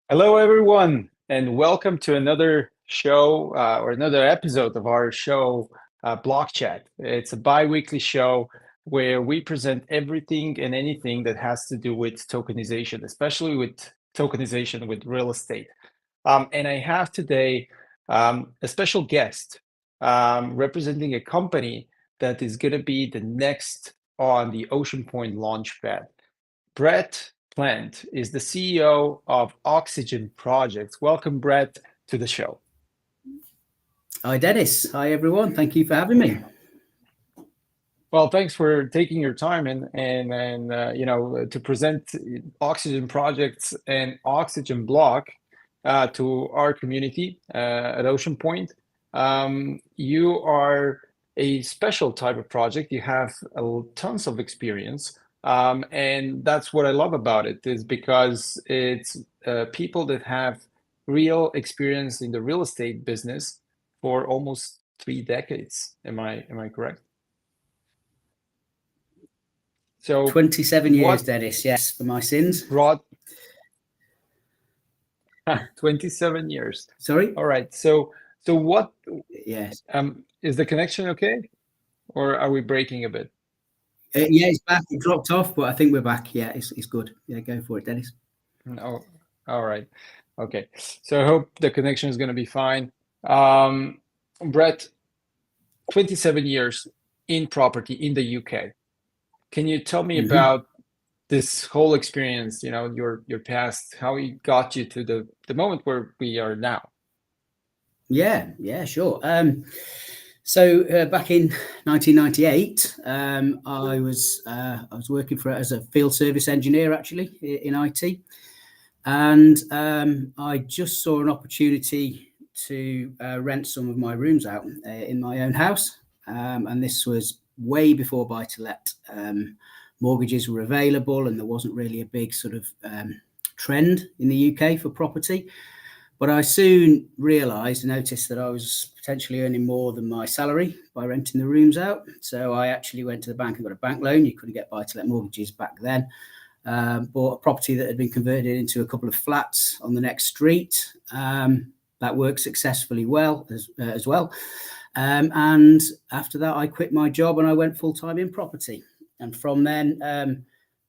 Hello, everyone, and welcome to another show or another episode of our show, Block Chat. It's a bi-weekly show where we present everything and anything that has to do with tokenization, especially with tokenization with real estate. And I have today a special guest representing a company that is going to be the next on the Ocean Point launchpad. Brett Plant is the CEO of Oxygen Projects. Welcome, Brett, to the show. Hi, Denis. Hi, everyone. Thank you for having me. Well, thanks for taking your time and to present Oxygen Projects and Oxygenblock to our community at Ocean Point. You are a special type of project. You have tons of experience. And that's what I love about it, is because it's people that have real experience in the real estate business for almost 3 decades. Am I correct? So 27 years, Denis. Yes, for my sins. Brought 27 years. Sorry. All right. So what? Yes. Is the connection okay, or are we breaking a bit? Yeah, it's back. It dropped off, but I think we're back. Yeah, it's good. Yeah, go for it, Denis. No. All right. Okay. So I hope the connection is going to be fine. Brett, 27 years in property in the UK. Can you tell me about this whole experience, your past, how it got you to the moment where we are now? Yeah, sure. So back in 1998, I was working as a field service engineer, actually, in IT. And I just saw an opportunity to rent some of my rooms out in my own house. And this was way before buy-to-let mortgages were available, and there wasn't really a big sort of trend in the UK for property. But I soon noticed that I was potentially earning more than my salary by renting the rooms out. So I actually went to the bank and got a bank loan. You couldn't get buy-to-let mortgages back then. Bought a property that had been converted into a couple of flats on the next street. That worked successfully well as well. And after that, I quit my job and I went full-time in property. And from then,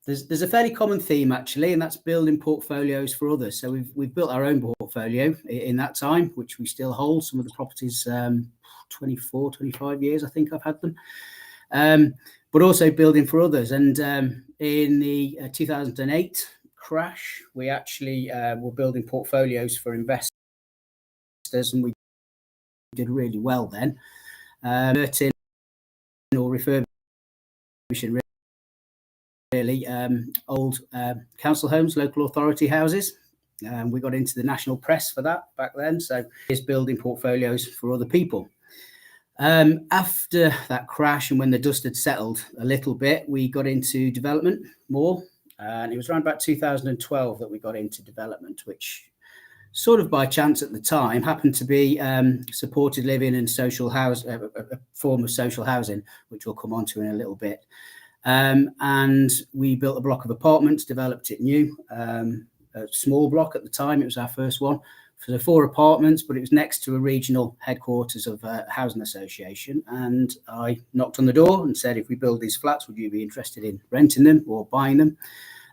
there's a fairly common theme, actually, and that's building portfolios for others. So we've built our own portfolio in that time, which we still hold. Some of the properties, 24, 25 years, I think I've had them. But also building for others. And in the 2008 crash, we actually were building portfolios for investors, and we did really well then. Converting or refurbishing really old council homes, local authority houses. We got into the national press for that back then. So it's building portfolios for other people. After that crash, and when the dust had settled a little bit, we got into development more. And it was around about 2012 that we got into development, which sort of by chance at the time happened to be supported living and social housing, a form of social housing, which we'll come on to in a little bit. And we built a block of apartments, developed it new, a small block at the time. It was our first one for the 4 apartments, but it was next to a regional headquarters of a housing association. And I knocked on the door and said, if we build these flats, would you be interested in renting them or buying them?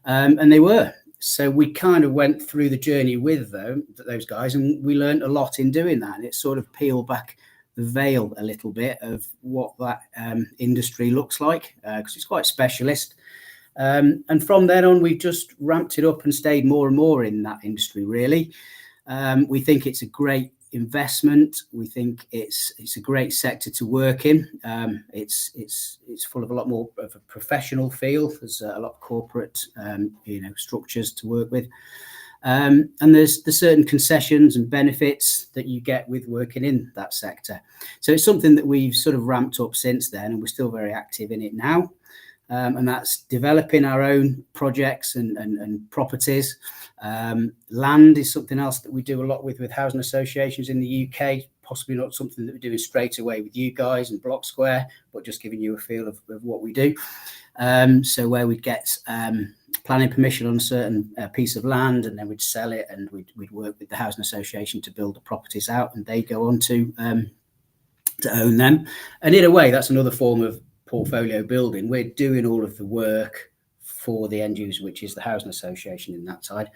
And they were. So we kind of went through the journey with those guys, and we learned a lot in doing that. And it sort of peeled back the veil a little bit of what that industry looks like, because it's quite specialist. And from then on, we've just ramped it up and stayed more and more in that industry, really. We think it's a great investment. We think it's a great sector to work in. It's full of a lot more of a professional feel. There's a lot of corporate structures to work with. And there's certain concessions and benefits that you get with working in that sector. So it's something that we've sort of ramped up since then, and we're still very active in it now. And that's developing our own projects and properties. Land is something else that we do a lot with housing associations in the UK, possibly not something that we're doing straight away with you guys and Blocksquare, but just giving you a feel of what we do. So where we get planning permission on a certain piece of land, and then we'd sell it, and we'd work with the housing association to build the properties out, and they go on to own them. And in a way, that's another form of portfolio building. We're doing all of the work for the end user, which is the housing association in that side.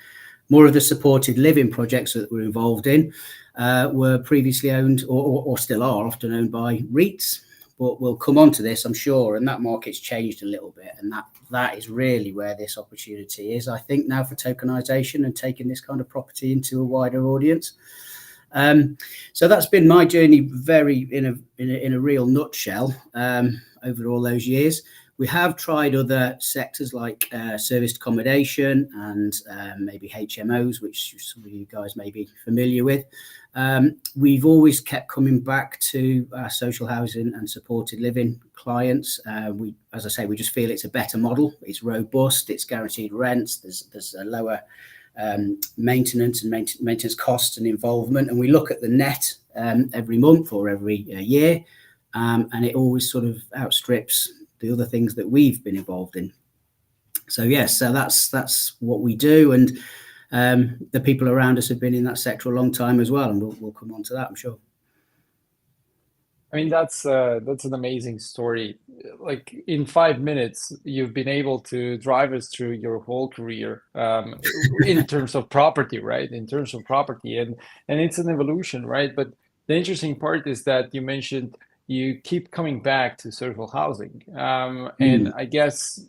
More of the supported living projects that we're involved in were previously owned, or still are often owned, by REITs. But we'll come on to this, I'm sure, and that market's changed a little bit, and that is really where this opportunity is, I think, now for tokenization and taking this kind of property into a wider audience. So that's been my journey, very in a real nutshell, over all those years. We have tried other sectors like serviced accommodation and maybe HMOs, which some of you guys may be familiar with. We've always kept coming back to social housing and supported living clients. As I say, we just feel it's a better model. It's robust, it's guaranteed rents, there's a lower maintenance costs and involvement, and we look at the net every month or every year, and it always sort of outstrips the other things that we've been involved in. So yes, so that's what we do, and the people around us have been in that sector a long time as well, and we'll come on to that, I'm sure. I mean, that's an amazing story. Like, in 5 minutes, you've been able to drive us through your whole career, in terms of property, right? In terms of property, and it's an evolution, right? But the interesting part is that you mentioned you keep coming back to social housing, and I guess,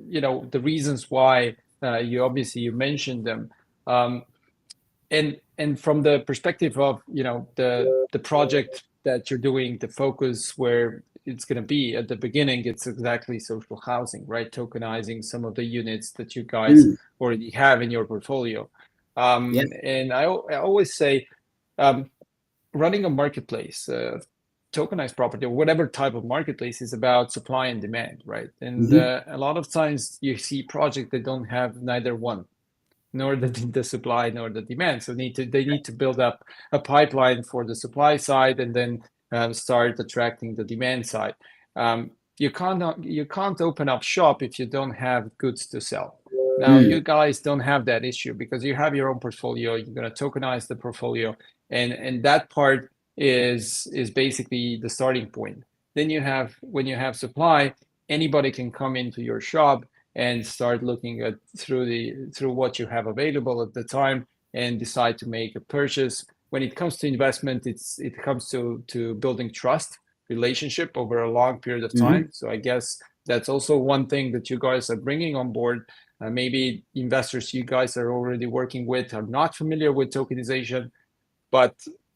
you know, the reasons why you mentioned them, and from the perspective of, you know, the project that you're doing, the focus where it's going to be at the beginning, it's exactly social housing, right? Tokenizing some of the units that you guys already have in your portfolio. And I always say, running a marketplace, tokenized property, or whatever type of marketplace, is about supply and demand, right? And a lot of times you see projects that don't have neither one, nor the supply nor the demand. So they need to build up a pipeline for the supply side, and then start attracting the demand side. You can't open up shop if you don't have goods to sell. Now, you guys don't have that issue because you have your own portfolio. You're going to tokenize the portfolio, and that part is basically the starting point. Then when you have supply, anybody can come into your shop and start looking at through what you have available at the time and decide to make a purchase. When it comes to investment, it comes to building trust relationship over a long period of time. So I guess that's also one thing that you guys are bringing on board. Maybe investors you guys are already working with are not familiar with tokenization, but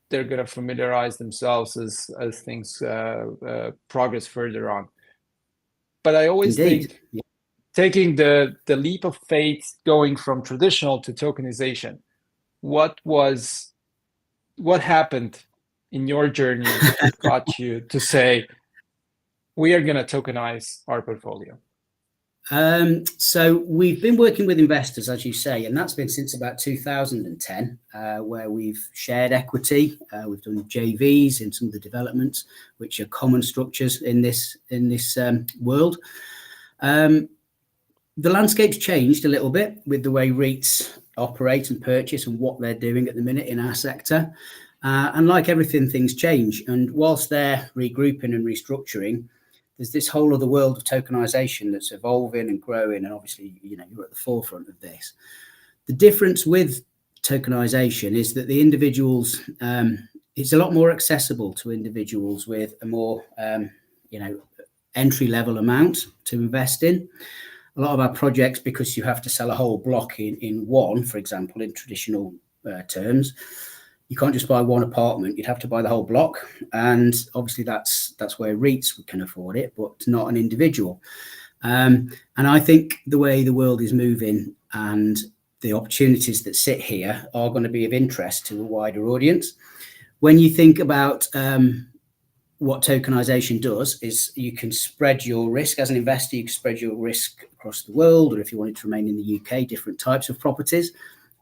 they're going to familiarize themselves as things progress further on. But I always think taking the leap of faith, going from traditional to tokenization, what happened in your journey that got you to say, we are going to tokenize our portfolio? So we've been working with investors, as you say, and that's been since about 2010, where we've shared equity. We've done JVs in some of the developments, which are common structures in this world. The landscape's changed a little bit with the way REITs operate and purchase and what they're doing at the minute in our sector. And like everything, things change. And whilst they're regrouping and restructuring, there's this whole other world of tokenization that's evolving and growing. And obviously, you know, you're at the forefront of this. The difference with tokenization is that the individuals, it's a lot more accessible to individuals with a more, entry level amount to invest in. A lot of our projects, because you have to sell a whole block in one, for example, in traditional terms, you can't just buy one apartment, you'd have to buy the whole block. And obviously that's where REITs can afford it, but not an individual. And I think the way the world is moving and the opportunities that sit here are going to be of interest to a wider audience. When you think about what tokenization does, is you can spread your risk as an investor. You can spread your risk across the world, or if you wanted to remain in the UK, different types of properties.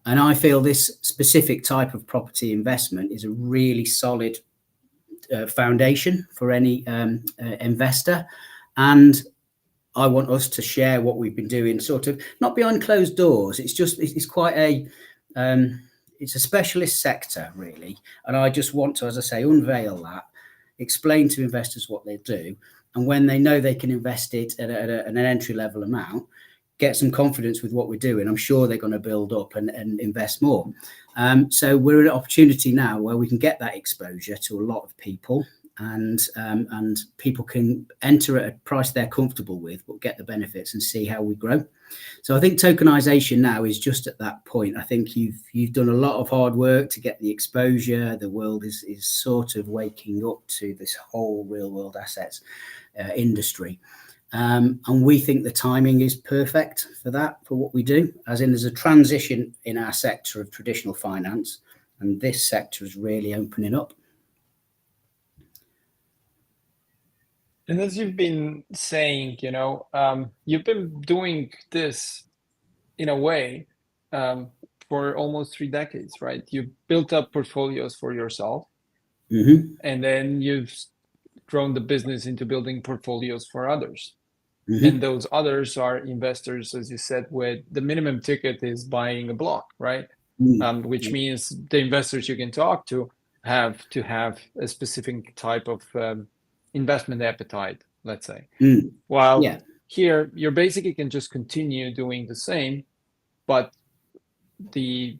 And I feel this specific type of property investment is a really solid foundation for any investor. And I want us to share what we've been doing, sort of not behind closed doors. It's quite a it's a specialist sector, really, and I just want to, as I say, unveil that, explain to investors what they do, and when they know they can invest it at an entry level amount, get some confidence with what we're doing, I'm sure they're going to build up and invest more. So we're in an opportunity now where we can get that exposure to a lot of people, and people can enter at a price they're comfortable with, but get the benefits and see how we grow. So I think tokenization now is just at that point. I think you've done a lot of hard work to get the exposure. The world is sort of waking up to this whole real world assets industry. And we think the timing is perfect for that, for what we do, as in there's a transition in our sector of traditional finance, and this sector is really opening up. And as you've been saying, you've been doing this in a way for almost 3 decades, right? You've built up portfolios for yourself, and then you've grown the business into building portfolios for others. And those others are investors, as you said, with the minimum ticket is buying a block, right? Which means the investors you can talk to have a specific type of investment appetite, let's say. While here, you basically can just continue doing the same, but the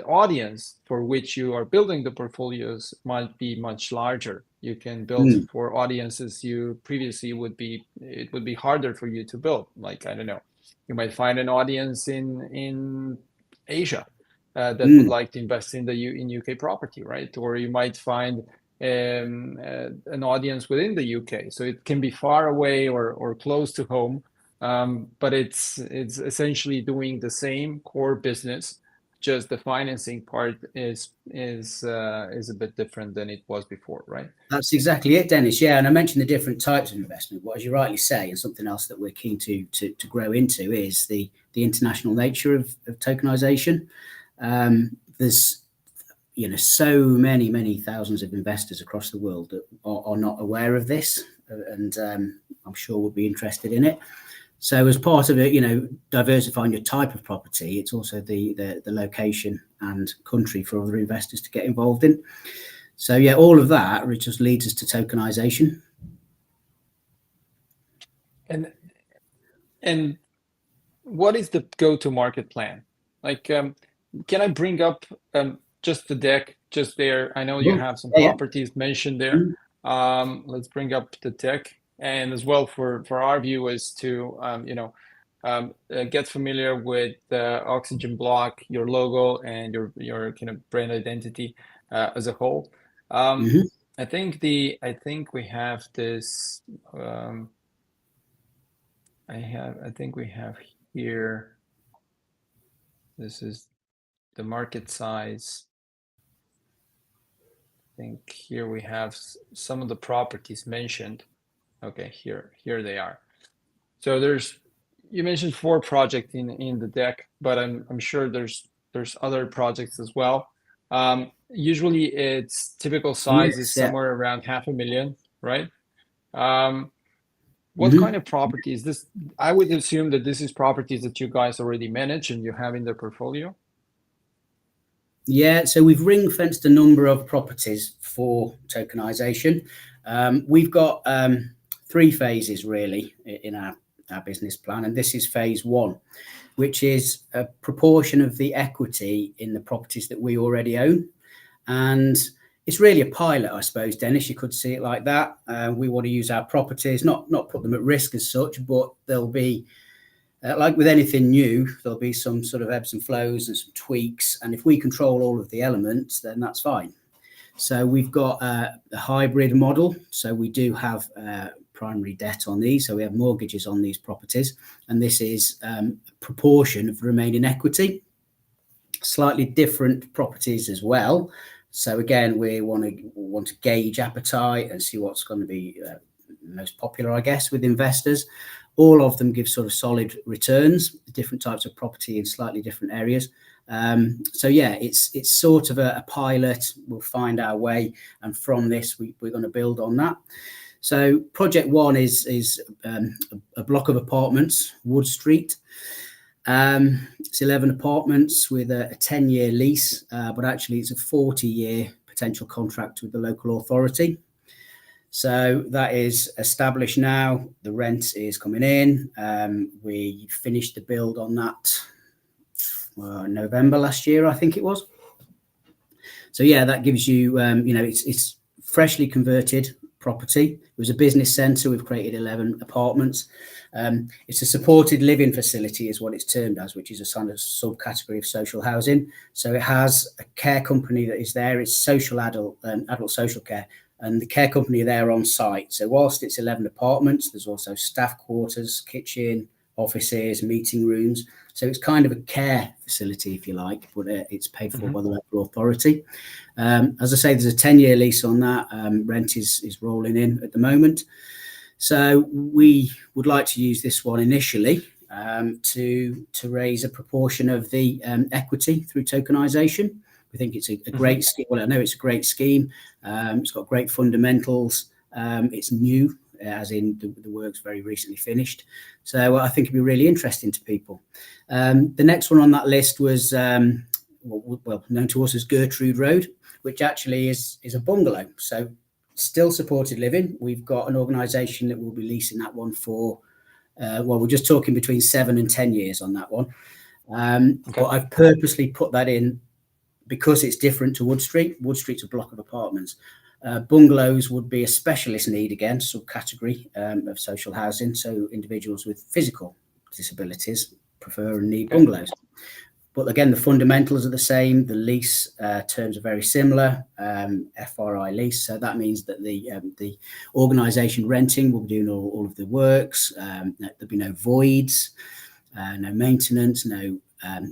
audience for which you are building the portfolios might be much larger. You can build for audiences you previously it would be harder for you to build. Like, I don't know, you might find an audience in Asia that would like to invest in UK property, right? Or you might find an audience within the UK. So it can be far away or close to home. But it's essentially doing the same core business, just the financing part is a bit different than it was before, right? That's exactly it, Denis. Yeah, and I mentioned the different types of investment. What, as you rightly say, and something else that we're keen to grow into is the international nature of tokenization. There's so many thousands of investors across the world that are not aware of this, and I'm sure will be interested in it. So as part of it, diversifying your type of property, it's also the location and country for other investors to get involved in. So yeah, all of that just leads us to tokenization. And what is the go-to-market plan? Like, can I bring up just the deck just there? I know you have some properties mentioned there. Let's bring up the deck. And as well for our viewers to get familiar with the Oxygenblock, your logo, and your kind of brand identity as a whole. I think we have this. I think we have here. This is the market size. I think here we have some of the properties mentioned. Okay, here they are. So you mentioned 4 projects in the deck, but I'm sure there's other projects as well. Usually its typical size is somewhere around 500,000, right? What kind of property is this? I would assume that this is properties that you guys already manage and you have in the portfolio. Yeah, so we've ring-fenced a number of properties for tokenization. We've got 3 phases really in our business plan, and this is phase 1, which is a proportion of the equity in the properties that we already own. And it's really a pilot, I suppose, Denis, you could see it like that. We want to use our properties, not put them at risk as such, but there'll be, like with anything new, there'll be some sort of ebbs and flows and some tweaks. And if we control all of the elements, then that's fine. So we've got a hybrid model. So we do have primary debt on these. So we have mortgages on these properties. And this is a proportion of remaining equity. Slightly different properties as well. So again, we want to gauge appetite and see what's going to be most popular, I guess, with investors. All of them give sort of solid returns, different types of property in slightly different areas. So yeah, it's sort of a pilot. We'll find our way, and from this, we're going to build on that. So project one is a block of apartments, Wood Street. It's 11 apartments with a 10-year lease, but actually it's a 40-year potential contract with the local authority. So that is established now. The rent is coming in. We finished the build on that November last year, I think it was. So yeah, that gives you, it's freshly converted property. It was a business centre. We've created 11 apartments. It's a supported living facility is what it's termed as, which is a kind of subcategory of social housing. So it has a care company that is there. It's adult social care. And the care company are there on site. So whilst it's 11 apartments, there's also staff quarters, kitchen, offices, meeting rooms. So it's kind of a care facility, if you like, but it's paid for by the local authority. As I say, there's a 10-year lease on that. Rent is rolling in at the moment. So we would like to use this one initially to raise a proportion of the equity through tokenization. We think it's a great scheme. Well, I know it's a great scheme. It's got great fundamentals. It's new, as in the work's very recently finished. So I think it'd be really interesting to people. The next one on that list was known to us as Gertrude Road, which actually is a bungalow. So still supported living. We've got an organisation that will be leasing that one for, we're just talking between 7 and 10 years on that one. But I've purposely put that in because it's different to Wood Street. Wood Street's a block of apartments. Bungalows would be a specialist need, again, subcategory of social housing. So individuals with physical disabilities prefer and need bungalows. But again, the fundamentals are the same. The lease terms are very similar, FRI lease. So that means that the organisation renting will be doing all of the works. There'll be no voids, no maintenance, no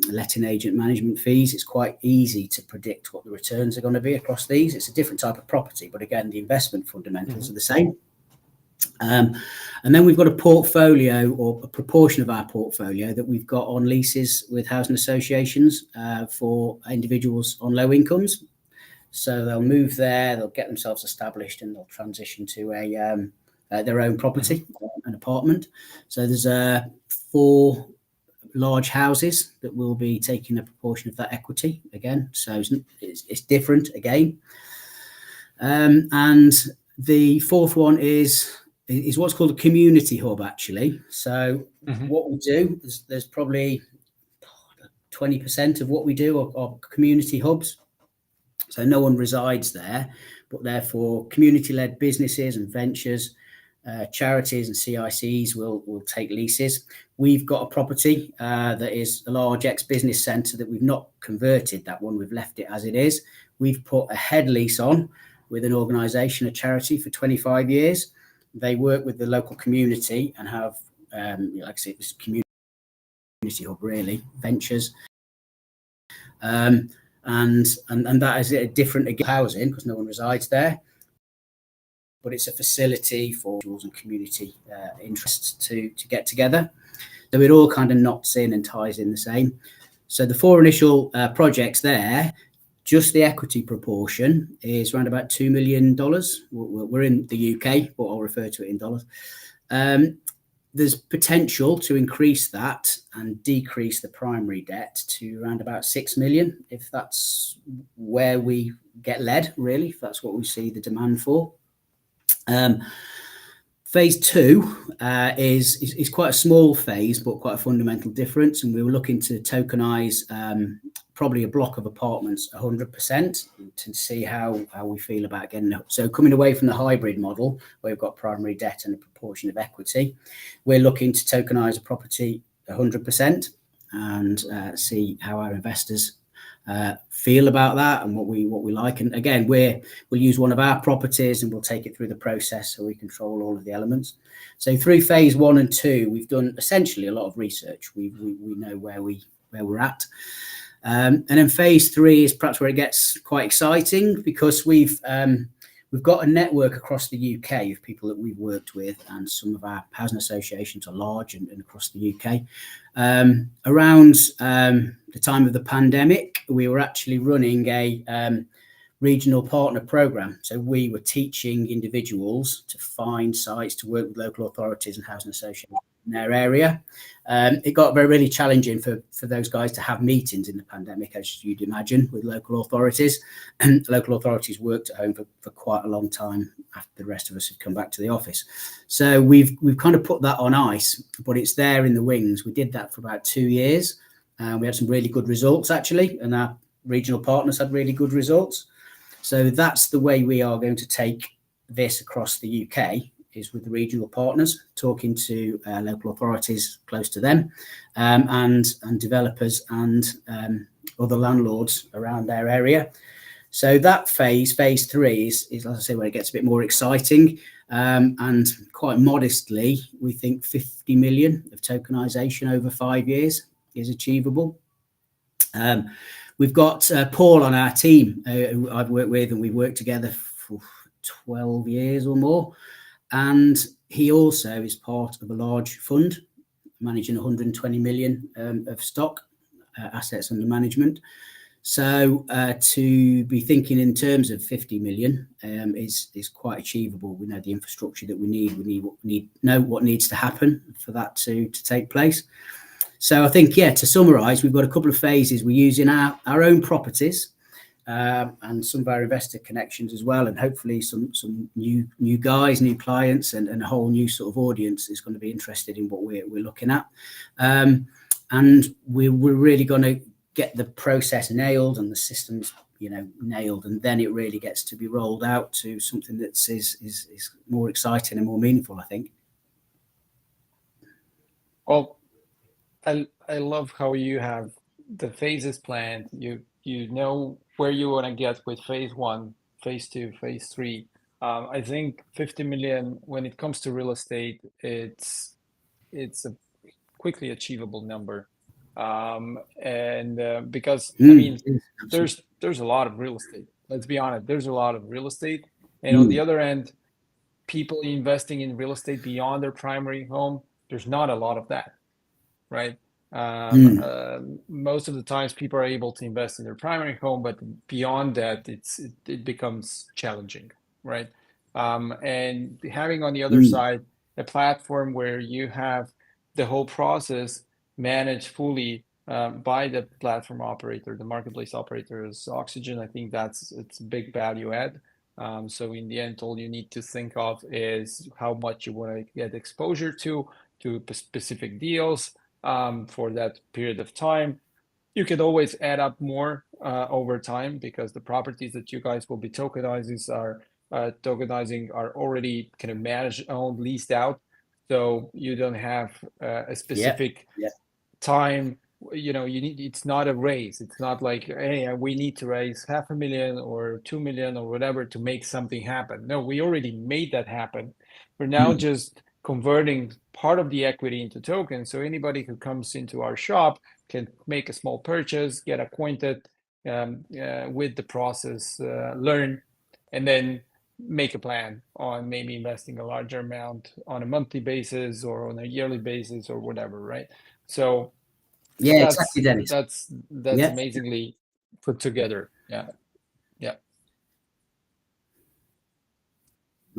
letting agent management fees. It's quite easy to predict what the returns are going to be across these. It's a different type of property, but again, the investment fundamentals are the same. And then we've got a portfolio, or a proportion of our portfolio, that we've got on leases with housing associations for individuals on low incomes. So they'll move there, they'll get themselves established, and they'll transition to their own property, an apartment. So there's 4 large houses that will be taking a proportion of that equity again. So it's different again. And the fourth one is what's called a community hub, actually. So what we do, there's probably 20% of what we do are community hubs. So no one resides there, but therefore community-led businesses and ventures, charities and CICs will take leases. We've got a property that is a large ex-business centre that we've not converted. That one, we've left it as it is. We've put a head lease on with an organisation, a charity, for 25 years. They work with the local community and have, like I say, this community hub, really, ventures. And that is a different housing because no one resides there. But it's a facility for individuals and community interests to get together. So it all kind of knots in and ties in the same. So the 4 initial projects there, just the equity proportion is around about $2 million. We're in the UK, but I'll refer to it in dollars. There's potential to increase that and decrease the primary debt to around about 6 million, if that's where we get led, really, if that's what we see the demand for. Phase 2 is quite a small phase, but quite a fundamental difference. And we were looking to tokenize probably a block of apartments 100% to see how we feel about getting it. So coming away from the hybrid model, where we've got primary debt and a proportion of equity, we're looking to tokenize a property 100% and see how our investors feel about that and what we like. And again, we'll use one of our properties and we'll take it through the process so we control all of the elements. So through phase 1 and 2, we've done essentially a lot of research. We know where we're at. And then phase 3 is perhaps where it gets quite exciting, because we've got a network across the UK of people that we've worked with, and some of our housing associations are large and across the UK. Around the time of the pandemic, we were actually running a regional partner program. So we were teaching individuals to find sites to work with local authorities and housing associations in their area. It got really challenging for those guys to have meetings in the pandemic, as you'd imagine, with local authorities. And local authorities worked at home for quite a long time after the rest of us had come back to the office. So we've kind of put that on ice, but it's there in the wings. We did that for about 2 years. We had some really good results, actually, and our regional partners had really good results. So that's the way we are going to take this across the UK, is with the regional partners, talking to local authorities close to them, and developers and other landlords around their area. So that phase 3, is as I say, where it gets a bit more exciting. And quite modestly, we think 50 million of tokenization over 5 years is achievable. We've got Paul on our team, who I've worked with, and we've worked together for 12 years or more. And he also is part of a large fund managing 120 million of stock assets under management. So to be thinking in terms of 50 million is quite achievable. We know the infrastructure that we need. We know what needs to happen for that to take place. So I think, to summarise, we've got a couple of phases. We're using our own properties and some of our investor connections as well, and hopefully some new guys, new clients, and a whole new sort of audience is going to be interested in what we're looking at. And we're really going to get the process nailed and the systems nailed, and then it really gets to be rolled out to something that is more exciting and more meaningful, I think. Well, I love how you have the phases planned. You know where you want to get with phase 1, phase 2, phase 3. I think 50 million, when it comes to real estate, it's a quickly achievable number. Because I mean, there's a lot of real estate. Let's be honest, there's a lot of real estate, and on the other end, people investing in real estate beyond their primary home, there's not a lot of that, right? Most of the times people are able to invest in their primary home, but beyond that, it becomes challenging, right? And having on the other side a platform where you have the whole process managed fully by the platform operator, the marketplace operator is Oxygen. I think it's a big value add. So in the end, all you need to think of is how much you want to get exposure to specific deals for that period of time. You can always add up more over time, because the properties that you guys will be tokenizing are already kind of managed, owned, leased out. So you don't have a specific time. It's not a raise. It's not like, hey, we need to raise 500,000 or 2 million or whatever to make something happen. No, we already made that happen. We're now just converting part of the equity into tokens. So anybody who comes into our shop can make a small purchase, get acquainted with the process, learn, and then make a plan on maybe investing a larger amount on a monthly basis or on a yearly basis or whatever, right? So exactly, Denis. That's amazingly put together. Yeah.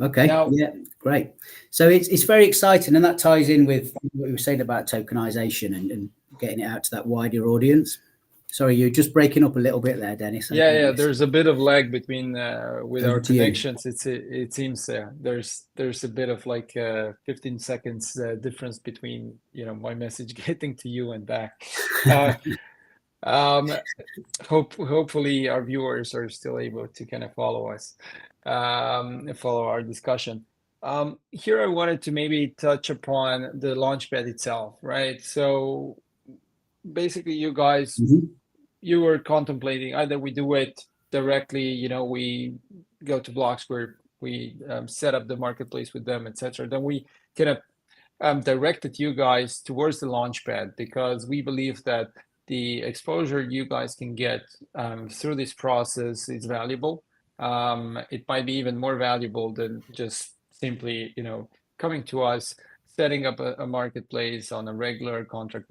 Okay. Now, great. So it's very exciting, and that ties in with what we were saying about tokenization and getting it out to that wider audience. Sorry, you're just breaking up a little bit there, Denis. There's a bit of lag between with our connections. It seems there's a bit of like 15 seconds difference between my message getting to you and back. Hopefully our viewers are still able to kind of follow us, follow our discussion. Here I wanted to maybe touch upon the launchpad itself, right? So basically, you guys, you were contemplating either we do it directly, we go to Blocksquare, we set up the marketplace with them, etc. Then we kind of directed you guys towards the launchpad, because we believe that the exposure you guys can get through this process is valuable. It might be even more valuable than just simply, coming to us, setting up a marketplace on a regular contract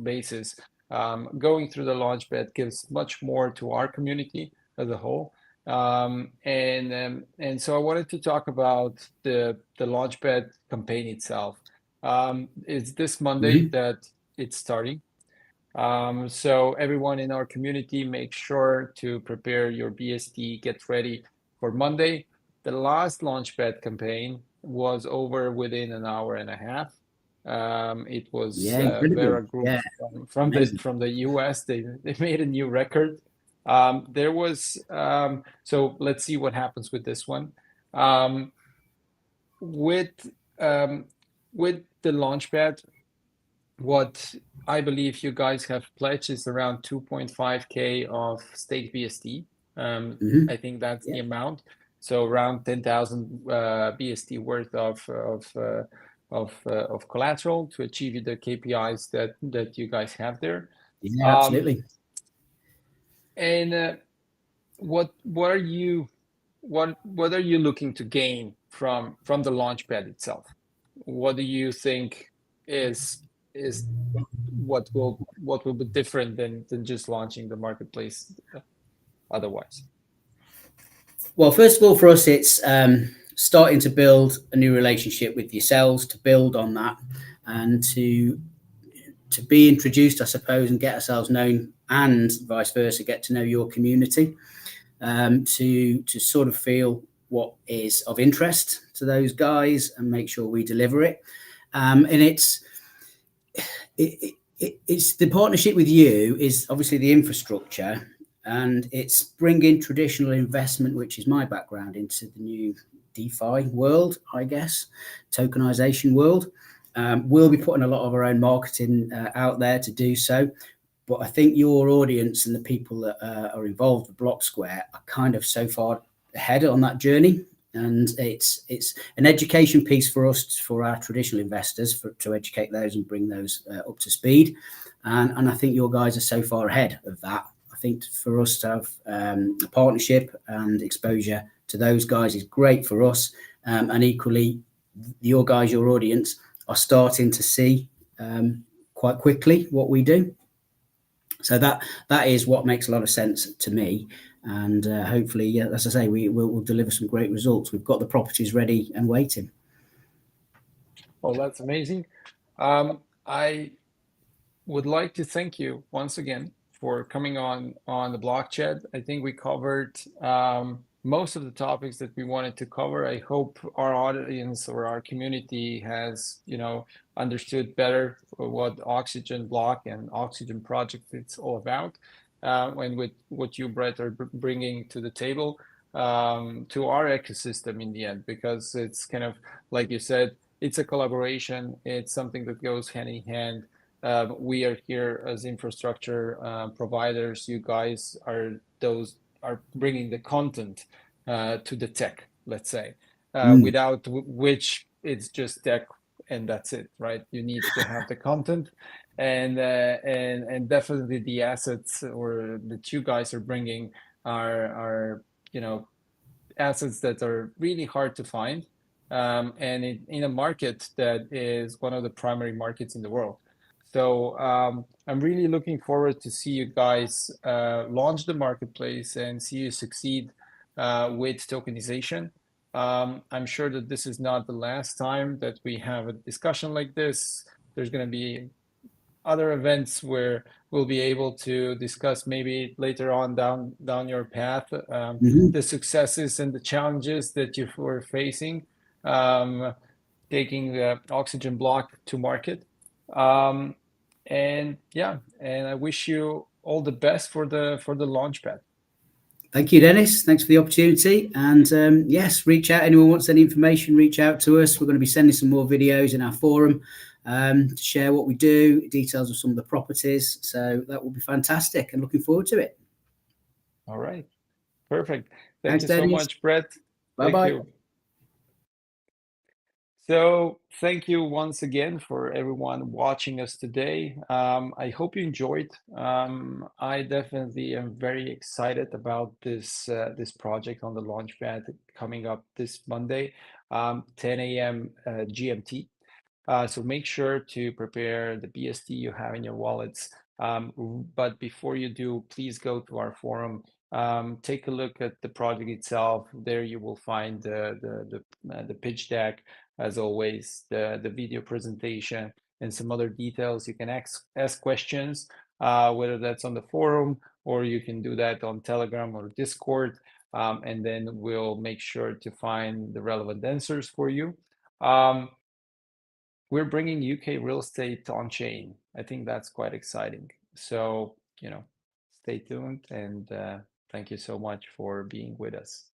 basis. Going through the launchpad gives much more to our community as a whole. And so I wanted to talk about the Launchpad campaign itself. It's this Monday Mhm. that it's starting. So everyone in our community, make sure to prepare your BSD, get ready for Monday. The last Launchpad campaign was over within an hour and a half. It was Yeah, incredible. Vera Group Yeah, from amazing. the US. They made a new record. There was so let's see what happens with this one. Um, with um, with the Launchpad, what I believe you guys have pledged is around 2.5K of staked BSD. I Hmm. think that's the Yeah, amount. So around 10,000 BSD worth of collateral to achieve the KPIs that you guys have there. yeah, Um, absolutely. and what are you what are you looking to gain from the launchpad itself? What do you think is is what will be different than just launching the marketplace otherwise? Well, first of all, for us, it's starting to build a new relationship with yourselves, to build on that, and to be introduced, I suppose, and get ourselves known, and vice versa, get to know your community, to sort of feel what is of interest to those guys and make sure we deliver it. And it's the partnership with you is obviously the infrastructure, and it's bringing traditional investment, which is my background, into the new DeFi world, I guess, tokenization world. We'll be putting a lot of our own marketing out there to do so, but I think your audience and the people that are involved with Blocksquare are kind of so far ahead on that journey. And it's an education piece for us, for our traditional investors, to educate those and bring those up to speed. And I think your guys are so far ahead of that. I think for us to have a partnership and exposure to those guys is great for us. And equally, your guys, your audience, are starting to see quite quickly what we do. So that is what makes a lot of sense to me, and hopefully, yeah, as I say, we'll deliver some great results. We've got the properties ready and waiting. Oh, that's amazing. I would like to thank you once again for coming on the block chat. I think we covered most of the topics that we wanted to cover. I hope our audience or our community has, understood better what Oxygenblock and Oxygen Project it's all about, and with what you, Brett, are bringing to the table, to our ecosystem in the end, because it's kind of like you said, it's a collaboration. It's something that goes hand in hand. We are here as infrastructure providers. You guys are bringing the content to the tech, let's say, Mm. without which it's just tech and that's it, right? You need to have the content, and definitely the assets or that you guys are bringing are assets that are really hard to find, and in a market that is one of the primary markets in the world. So I'm really looking forward to see you guys launch the marketplace and see you succeed with tokenization. I'm sure that this is not the last time that we have a discussion like this. There's going to be other events where we'll be able to discuss maybe later on down your path, Hmm. the successes and the challenges that you were facing, um, taking the Oxygenblock to market. Um, and yeah, and I wish you all the best for the launchpad. Thank you, Dennis. Thanks for the opportunity. And yes, reach out. Anyone wants any information, reach out to us. We're going to be sending some more videos in our forum to share what we do, details of some of the properties. So that will be fantastic, and looking forward to it. All right, perfect. Thank Thanks, you so Dennis. much, Brett. Bye Thank bye. you. So thank you once again for everyone watching us today. I hope you enjoyed. I definitely am very excited about this project on the Launchpad coming up this Monday, 10 a.m. GMT. So make sure to prepare the BSD you have in your wallets. But before you do, please go to our forum take a look at the project itself. There you will find the pitch deck, as always, the video presentation, and some other details. You can ask questions, whether that's on the forum or you can do that on Telegram or Discord, and then we'll make sure to find the relevant answers for you. We're bringing UK real estate on chain. I think that's quite exciting. So, stay tuned, and thank you so much for being with us.